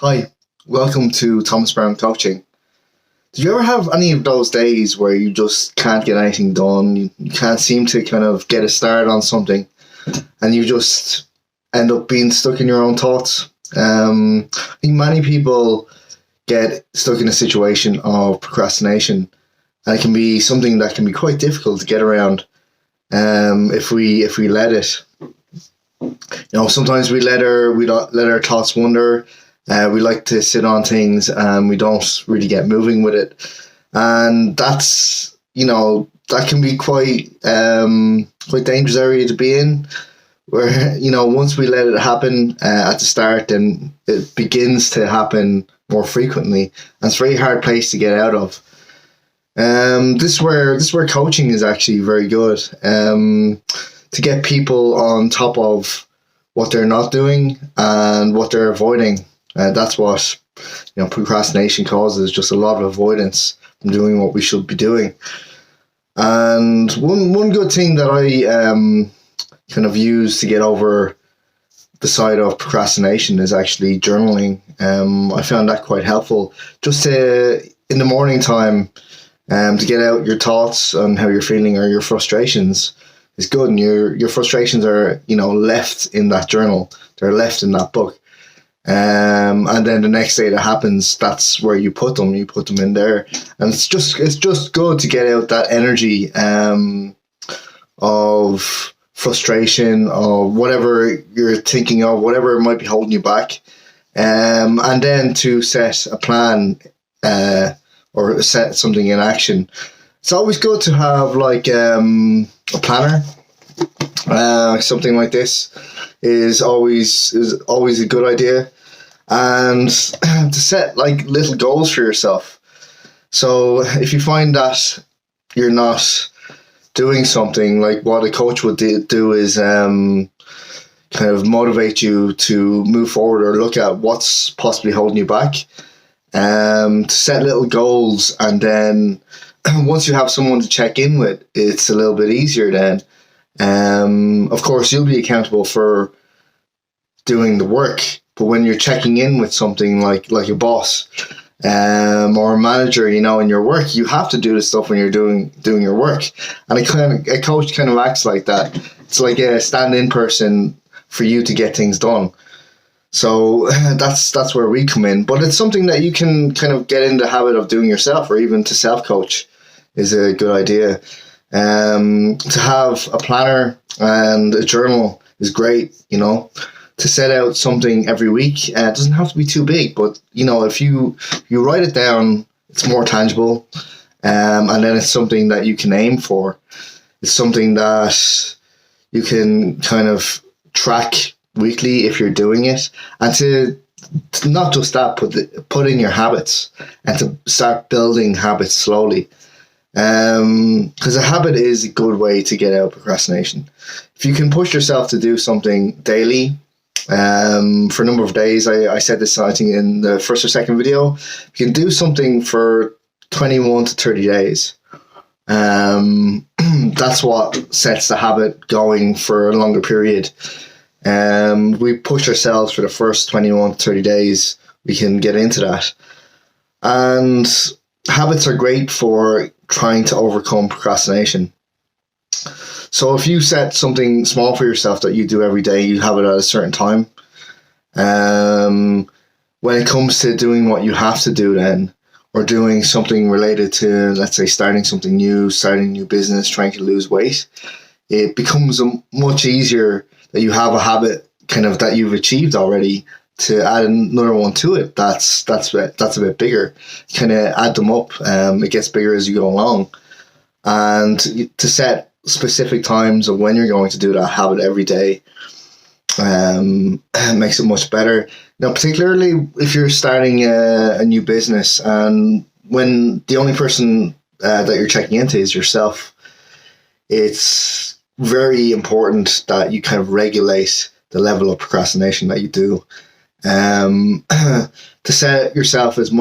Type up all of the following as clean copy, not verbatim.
Hi, welcome to Thomas Brown Coaching. Did you ever have any of those days where you just can't get anything done? You can't seem to kind of get a start on something and you just end up being stuck in your own thoughts? I think many people get stuck in a situation of procrastination, and it can be something that can be quite difficult to get around if we let it. Sometimes we let our thoughts wander. We like to sit on things and we don't really get moving with it. And that can be quite dangerous area to be in, where, once we let it happen at the start, then it begins to happen more frequently. And it's a very hard place to get out of. This is where coaching is actually very good, to get people on top of what they're not doing and what they're avoiding. That's what procrastination causes, just a lot of avoidance from doing what we should be doing. And one good thing that I kind of use to get over the side of procrastination is actually journaling. I found that quite helpful, just to, in the morning time, to get out your thoughts on how you're feeling or your frustrations is good. And your frustrations are left in that journal. They're left in that book. And then the next day that happens, that's where you put them in there. And it's just good to get out that energy of frustration or whatever you're thinking of, whatever might be holding you back, and then to set a plan or set something in action. It's always good to have a planner. Something like this is always a good idea, and to set little goals for yourself. So if you find that you're not doing something, what a coach would do is kind of motivate you to move forward or look at what's possibly holding you back, to set little goals, and then once you have someone to check in with, it's a little bit easier then. Of course, you'll be accountable for doing the work, but when you're checking in with something like a boss or a manager, in your work, you have to do the stuff when you're doing your work. And a coach kind of acts like that. It's like a stand-in person for you to get things done. So that's where we come in. But it's something that you can kind of get in the habit of doing yourself, or even to self-coach is a good idea. To have a planner and a journal is great, to set out something every week. It doesn't have to be too big, but if you write it down, it's more tangible, and then it's something that you can aim for. It's something that you can kind of track weekly if you're doing it, and to not just that, put in your habits and to start building habits slowly. Because a habit is a good way to get out of procrastination. If you can push yourself to do something daily, for a number of days, I said this, I think, in the first or second video, you can do something for 21 to 30 days. That's what sets the habit going for a longer period. We push ourselves for the first 21 to 30 days, we can get into that. And habits are great for trying to overcome procrastination. So if you set something small for yourself that you do every day, you have it at a certain time. When it comes to doing what you have to do then, or doing something related to, let's say, starting something new, starting a new business, trying to lose weight, it becomes much easier that you have a habit kind of that you've achieved already, to add another one to it that's a bit bigger. Kind of add them up. It gets bigger as you go along, and to set specific times of when you're going to do that habit every day makes it much better. Particularly if you're starting a new business, and when the only person that you're checking into is yourself, it's very important that you kind of regulate the level of procrastination that you do. To set yourself as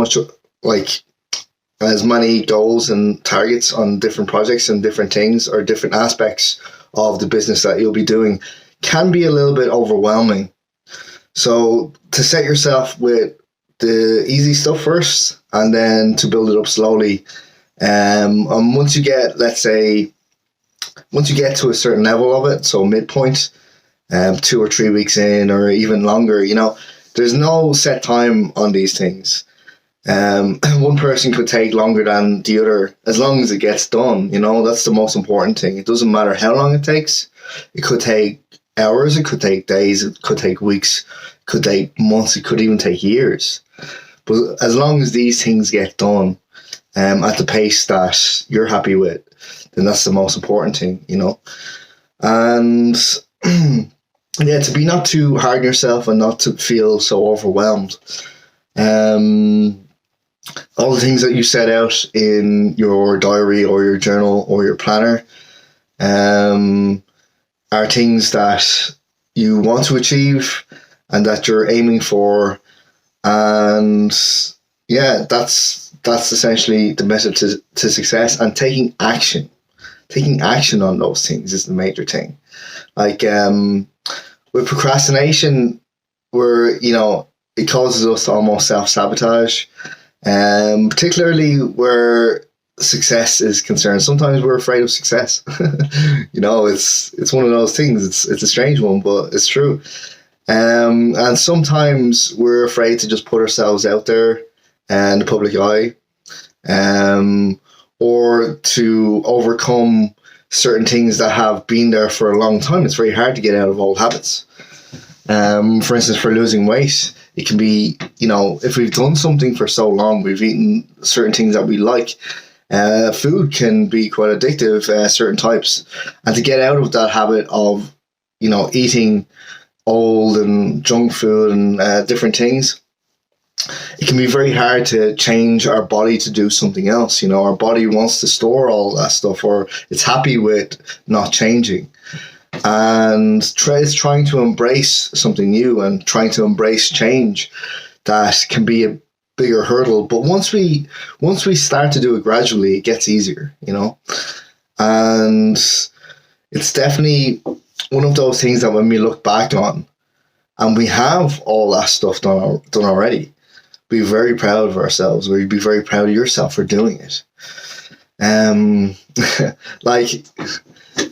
many goals and targets on different projects and different things or different aspects of the business that you'll be doing can be a little bit overwhelming. So to set yourself with the easy stuff first, and then to build it up slowly. And once you get, let's say, once you get to a certain level of it, so midpoint, 2 or 3 weeks in, or even longer, there's no set time on these things. One person could take longer than the other, as long as it gets done. That's the most important thing. It doesn't matter how long it takes. It could take hours, it could take days, it could take weeks, it could take months, it could even take years. But as long as these things get done at the pace that you're happy with, then that's the most important thing, And yeah, to be not too hard on yourself and not to feel so overwhelmed. All the things that you set out in your diary or your journal or your planner are things that you want to achieve and that you're aiming for. And yeah, that's essentially the method to success. And taking action on those things is the major thing. Like with procrastination, where it causes us to almost self-sabotage, particularly where success is concerned. Sometimes we're afraid of success. It's one of those things. It's a strange one, but it's true. And sometimes we're afraid to just put ourselves out there in the public eye, or to overcome certain things that have been there for a long time. It's very hard to get out of old habits. For instance, for losing weight, it can be, if we've done something for so long, we've eaten certain things that we like. Food can be quite addictive, certain types. And to get out of that habit of, eating old and junk food and different things, it can be very hard to change our body to do something else. Our body wants to store all that stuff, or it's happy with not changing. And is trying to embrace something new and trying to embrace change that can be a bigger hurdle. But once we start to do it gradually, it gets easier, And it's definitely one of those things that when we look back on and we have all that stuff done already, be very proud of ourselves, or you'd be very proud of yourself for doing it. Like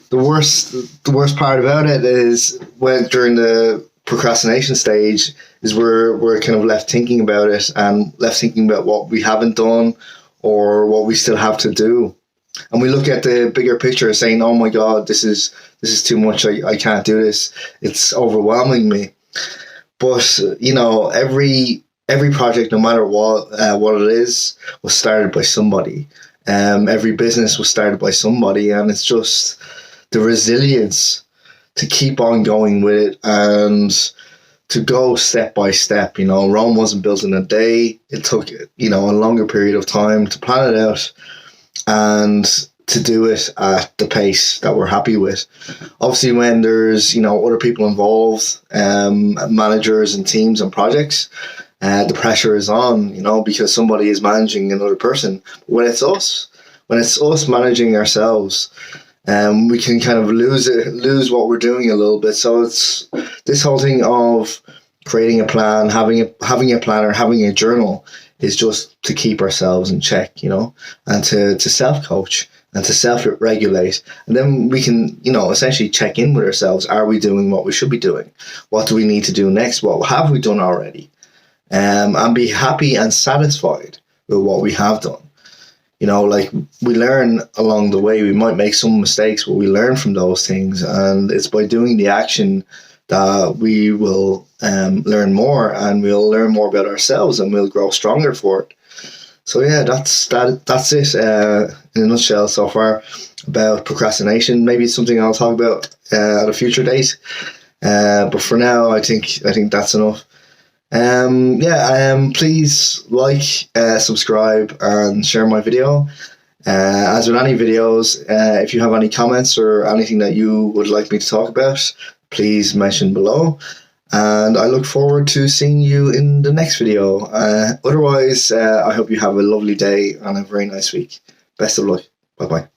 the worst part about it is when during the procrastination stage is we're kind of left thinking about it and left thinking about what we haven't done or what we still have to do. And we look at the bigger picture saying, oh my God, this is too much. I can't do this. It's overwhelming me. But, every project, no matter what it is, was started by somebody. Every business was started by somebody. And it's just the resilience to keep on going with it and to go step by step. Rome wasn't built in a day. It took, a longer period of time to plan it out and to do it at the pace that we're happy with. Obviously, when there's, other people involved, managers and teams and projects, the pressure is on, because somebody is managing another person. When it's us managing ourselves, we can kind of lose what we're doing a little bit. So it's this whole thing of creating a plan, having a planner, having a journal is just to keep ourselves in check, and to self-coach and to self-regulate. And then we can, essentially check in with ourselves. Are we doing what we should be doing? What do we need to do next? What have we done already? And be happy and satisfied with what we have done. Like we learn along the way. We might make some mistakes, but we learn from those things. And it's by doing the action that we will learn more, and we'll learn more about ourselves, and we'll grow stronger for it. So yeah, that's it in a nutshell so far about procrastination. Maybe it's something I'll talk about at a future date. But for now, I think that's enough. Please like, subscribe, and share my video. As with any videos, if you have any comments or anything that you would like me to talk about, please mention below. And I look forward to seeing you in the next video. Otherwise, I hope you have a lovely day and a very nice week. Best of luck. Bye-bye.